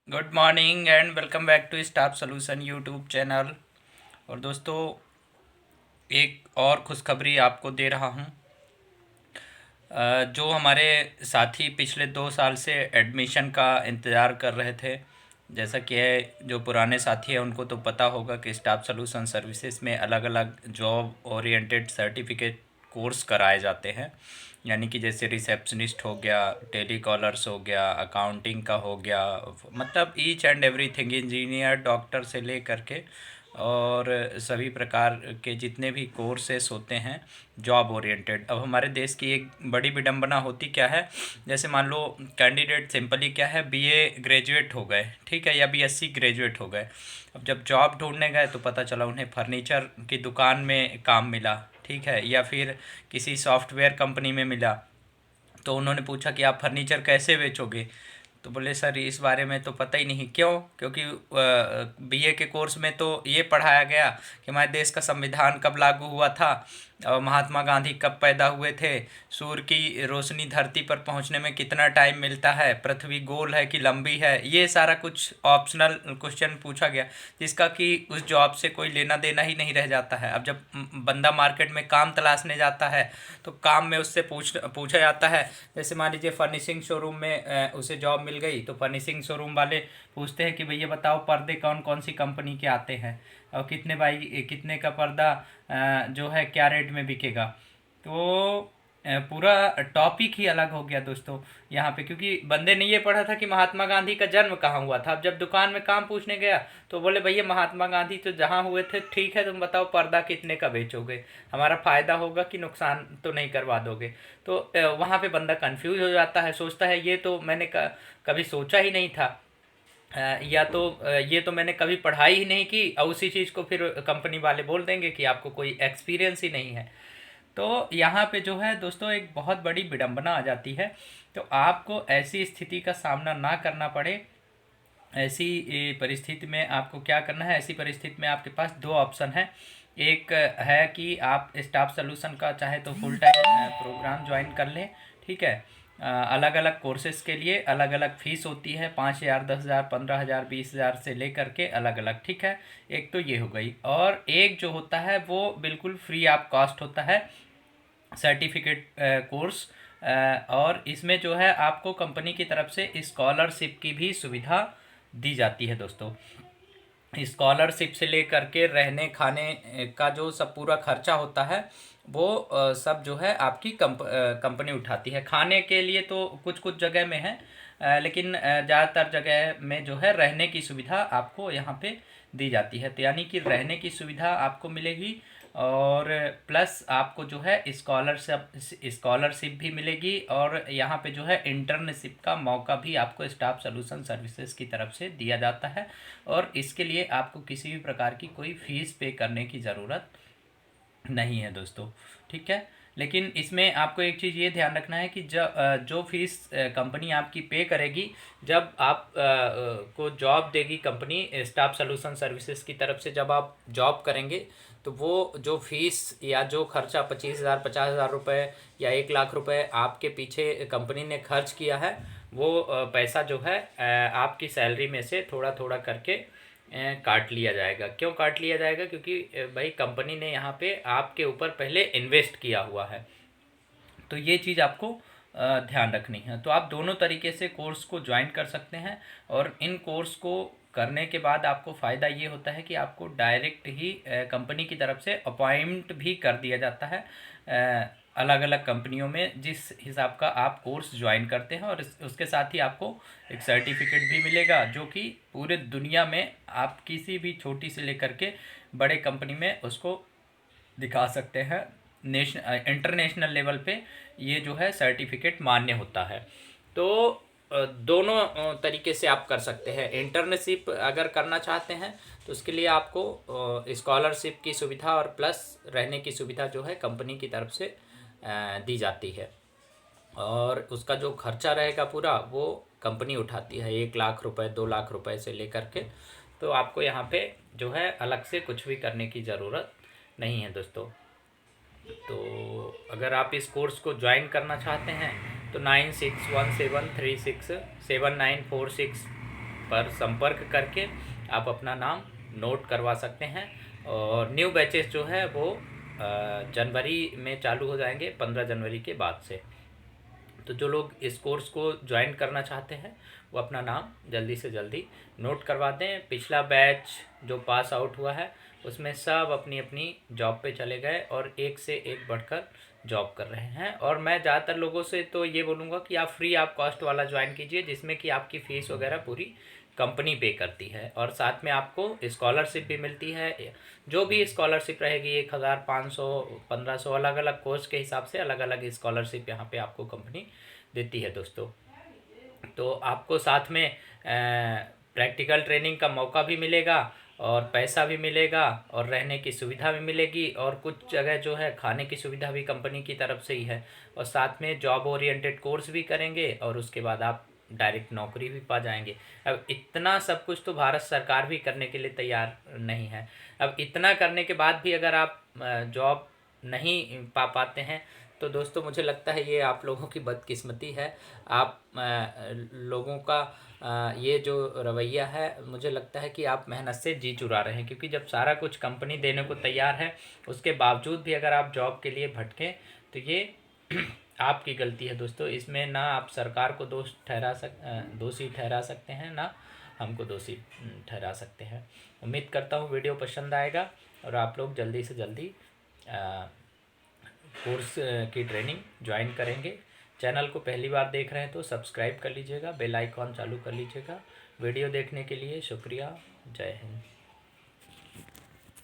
Good morning and welcome back to staff solution YouTube channel. और दोस्तों, एक और खुशखबरी आपको दे रहा हूँ। जो हमारे साथी पिछले 2 साल से एडमिशन का इंतज़ार कर रहे थे, जैसा कि है जो पुराने साथी हैं उनको तो पता होगा कि स्टाफ सॉल्यूशन सर्विसेज में अलग अलग जॉब ओरिएंटेड सर्टिफिकेट कोर्स कराए जाते हैं। यानी कि जैसे रिसेप्शनिस्ट हो गया, टेलीकॉलर्स हो गया, अकाउंटिंग का हो गया, मतलब each and everything, engineer doctor से ले करके और सभी प्रकार के जितने भी कोर्सेस होते हैं जॉब ओरिएंटेड। अब हमारे देश की एक बड़ी विडंबना होती क्या है, जैसे मान लो कैंडिडेट सिंपली क्या है, बीए ग्रेजुएट हो गए, ठीक है, या बीएससी ग्रेजुएट हो गए। अब जब जॉब ढूंढने गए तो पता चला उन्हें फर्नीचर की दुकान में काम मिला, ठीक है, या फिर किसी सॉफ्टवेयर कंपनी में मिला। तो उन्होंने पूछा कि आप फर्नीचर कैसे बेचोगे। तो बोले सर इस बारे में तो पता ही नहीं। क्यों? क्योंकि बीए के कोर्स में तो ये पढ़ाया गया कि हमारे देश का संविधान कब लागू हुआ था, और महात्मा गांधी कब पैदा हुए थे, सूर्य की रोशनी धरती पर पहुंचने में कितना टाइम मिलता है, पृथ्वी गोल है कि लंबी है, ये सारा कुछ ऑप्शनल क्वेश्चन पूछा गया, जिसका कि उस जॉब से कोई लेना देना ही नहीं रह जाता है। अब जब बंदा मार्केट में काम तलाशने जाता है तो काम में उससे पूछा जाता है। जैसे मान लीजिए फर्निशिंग शोरूम में उसे जॉब मिल गई, तो फर्निशिंग शोरूम वाले पूछते हैं कि भैया बताओ पर्दे कौन कौन सी कंपनी के आते हैं, और कितने बाई कितने का पर्दा जो है क्या रेट में बिकेगा। तो पूरा टॉपिक ही अलग हो गया दोस्तों यहाँ पे, क्योंकि बंदे ने ये पढ़ा था कि महात्मा गांधी का जन्म कहाँ हुआ था। अब जब दुकान में काम पूछने गया तो बोले भैया महात्मा गांधी तो जहाँ हुए थे ठीक है, तुम बताओ पर्दा कितने का बेचोगे, हमारा फ़ायदा होगा कि नुकसान तो नहीं करवा दोगे। तो वहाँ पे बंदा कंफ्यूज हो जाता है, सोचता है ये तो मैंने कभी सोचा ही नहीं था, या तो ये तो मैंने कभी पढ़ाई ही नहीं की, और उसी चीज़ को फिर कंपनी वाले बोल देंगे कि आपको कोई एक्सपीरियंस ही नहीं है। तो यहाँ पे जो है दोस्तों एक बहुत बड़ी विडंबना आ जाती है। तो आपको ऐसी स्थिति का सामना ना करना पड़े, ऐसी परिस्थिति में आपको क्या करना है, ऐसी परिस्थिति में आपके पास दो ऑप्शन है। एक है कि आप स्टाफ सॉल्यूशन का चाहे तो फुल टाइम प्रोग्राम ज्वाइन कर लें, ठीक है। अलग अलग कोर्सेज के लिए अलग अलग फ़ीस होती है, 5,000, 10,000, 15,000, 20,000 से ले करके अलग अलग, ठीक है। एक तो ये हो गई, और एक जो होता है वो बिल्कुल फ्री ऑफ कॉस्ट होता है, सर्टिफिकेट कोर्स। और इसमें जो है आपको कंपनी की तरफ से स्कॉलरशिप की भी सुविधा दी जाती है दोस्तों। स्कॉलरशिप से लेकर के रहने खाने का जो सब पूरा खर्चा होता है वो सब जो है आपकी कंपनी उठाती है। खाने के लिए तो कुछ कुछ जगह में है, लेकिन ज़्यादातर जगह में जो है रहने की सुविधा आपको यहाँ पे दी जाती है। तो यानी कि रहने की सुविधा आपको मिलेगी, और प्लस आपको जो है स्कॉलरशिप भी मिलेगी, और यहाँ पे जो है इंटर्नशिप का मौका भी आपको स्टाफ सॉल्यूशन सर्विसेज की तरफ से दिया जाता है। और इसके लिए आपको किसी भी प्रकार की कोई फीस पे करने की ज़रूरत नहीं है दोस्तों, ठीक है। लेकिन इसमें आपको एक चीज़ ये ध्यान रखना है कि जो फीस कंपनी आपकी पे करेगी, जब आप को जॉब देगी कंपनी स्टाफ सॉल्यूशन सर्विसेज की तरफ से, जब आप जॉब करेंगे तो वो जो फीस या जो खर्चा 25,000, 50,000 रुपये या 1 लाख रुपए आपके पीछे कंपनी ने खर्च किया है, वो पैसा जो है आपकी सैलरी में से थोड़ा थोड़ा करके काट लिया जाएगा। क्यों काट लिया जाएगा? क्योंकि भाई कंपनी ने यहाँ पे आपके ऊपर पहले इन्वेस्ट किया हुआ है। तो ये चीज़ आपको ध्यान रखनी है। तो आप दोनों तरीके से कोर्स को ज्वाइन कर सकते हैं, और इन कोर्स को करने के बाद आपको फ़ायदा ये होता है कि आपको डायरेक्ट ही कंपनी की तरफ से अपॉइंट भी कर दिया जाता है अलग अलग कंपनियों में, जिस हिसाब का आप कोर्स ज्वाइन करते हैं। और उसके साथ ही आपको एक सर्टिफिकेट भी मिलेगा, जो कि पूरे दुनिया में आप किसी भी छोटी से लेकर के बड़े कंपनी में उसको दिखा सकते हैं। इंटरनेशनल लेवल पे ये जो है सर्टिफिकेट मान्य होता है। तो दोनों तरीके से आप कर सकते हैं। इंटर्नशिप अगर करना चाहते हैं तो उसके लिए आपको स्कॉलरशिप की सुविधा और प्लस रहने की सुविधा जो है कंपनी की तरफ से दी जाती है, और उसका जो खर्चा रहेगा पूरा वो कंपनी उठाती है, 1 लाख रुपए, 2 लाख रुपए से लेकर के। तो आपको यहाँ पे जो है अलग से कुछ भी करने की ज़रूरत नहीं है दोस्तों। तो अगर आप इस कोर्स को ज्वाइन करना चाहते हैं तो 9617367946 पर संपर्क करके आप अपना नाम नोट करवा सकते हैं। और न्यू बैचेस जो है वो जनवरी में चालू हो जाएंगे, 15 जनवरी के बाद से। तो जो लोग इस कोर्स को ज्वाइन करना चाहते हैं वो अपना नाम जल्दी से जल्दी नोट करवा दें। पिछला बैच जो पास आउट हुआ है उसमें सब अपनी अपनी जॉब पे चले गए और एक से एक बढ़कर जॉब कर रहे हैं। और मैं ज़्यादातर लोगों से तो ये बोलूँगा कि आप फ्री ऑफ कॉस्ट वाला ज्वाइन कीजिए, जिसमें कि आपकी फ़ीस वगैरह पूरी कंपनी पे करती है और साथ में आपको स्कॉलरशिप भी मिलती है। जो भी स्कॉलरशिप रहेगी 1,500 1,500 अलग अलग कोर्स के हिसाब से अलग अलग स्कॉलरशिप यहाँ पे आपको कंपनी देती है दोस्तों। तो आपको साथ में प्रैक्टिकल ट्रेनिंग का मौका भी मिलेगा और पैसा भी मिलेगा और रहने की सुविधा भी मिलेगी और कुछ जगह जो है खाने की सुविधा भी कंपनी की तरफ से ही है। और साथ में जॉब ओरिएंटेड कोर्स भी करेंगे और उसके बाद आप डायरेक्ट नौकरी भी पा जाएंगे। अब इतना सब कुछ तो भारत सरकार भी करने के लिए तैयार नहीं है। अब इतना करने के बाद भी अगर आप जॉब नहीं पा पाते हैं तो दोस्तों मुझे लगता है ये आप लोगों की बदकिस्मती है। आप लोगों का ये जो रवैया है, मुझे लगता है कि आप मेहनत से जी चुरा रहे हैं, क्योंकि जब सारा कुछ कंपनी देने को तैयार है उसके बावजूद भी अगर आप जॉब के लिए भटकें तो ये आपकी गलती है दोस्तों। इसमें ना आप सरकार को दोषी ठहरा सकते हैं, ना हमको दोषी ठहरा सकते हैं। उम्मीद करता हूँ वीडियो पसंद आएगा और आप लोग जल्दी से जल्दी कोर्स की ट्रेनिंग ज्वाइन करेंगे। चैनल को पहली बार देख रहे हैं तो सब्सक्राइब कर लीजिएगा, बेल आइकॉन चालू कर लीजिएगा। वीडियो देखने के लिए शुक्रिया। जय हिंद।